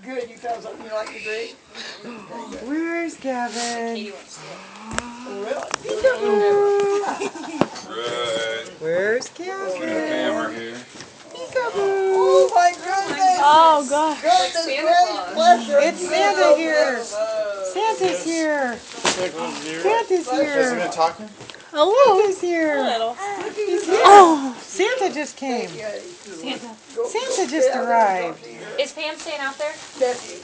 Good, you found something you like to drink? Where's Gavin? Katie wants to. Really? Right. Where's The Gavin? camera here. Oh my goodness! Oh gosh. Goodness Santa gracious, Claus. bless her. It's Santa here. Santa's here. Santa's here. talking? Hello. Santa's here. Little. He's here. Oh. Santa just came. Santa. Santa just arrived. Is Pam staying out there? Nephew.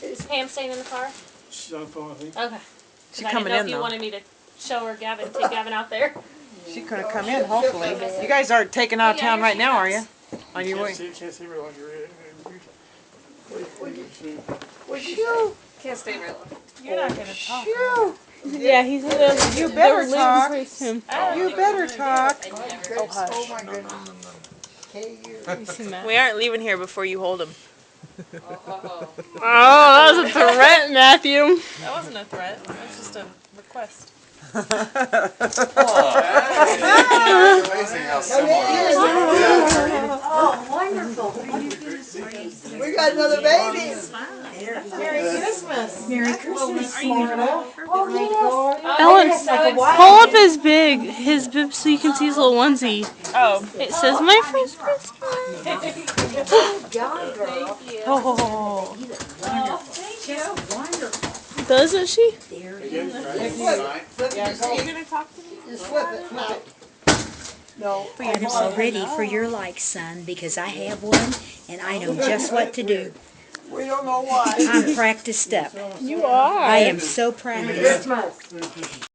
Is Pam staying in the car? She's on the phone, I think. Okay. She's I coming didn't know in if you though. wanted me to show her Gavin, take Gavin out there. She could have come in, hopefully. You guys aren't taking out of town right now, are you? On your way? Can't see very long. Shoo. Can't stay very long. You're not gonna talk. Shoo. Yeah, he's gonna. You better talk. Him. You better talk. Oh, hush. Oh my goodness. KU. We aren't leaving here before you hold him. Oh. Oh, that was a threat, Matthew. That wasn't a threat. That was just a request. It's amazing how Oh, wonderful. We got another baby. Merry Christmas. Merry Christmas, Florida. Ellen, hold up his bib so you can see his little onesie. Oh. It says my first Christmas. Oh. Doesn't she? Flip it. Just flip it. No. I'm so ready for your like, son, because I have one and I know just what to do. We don't know why. I'm practiced up. You are. I am so practiced.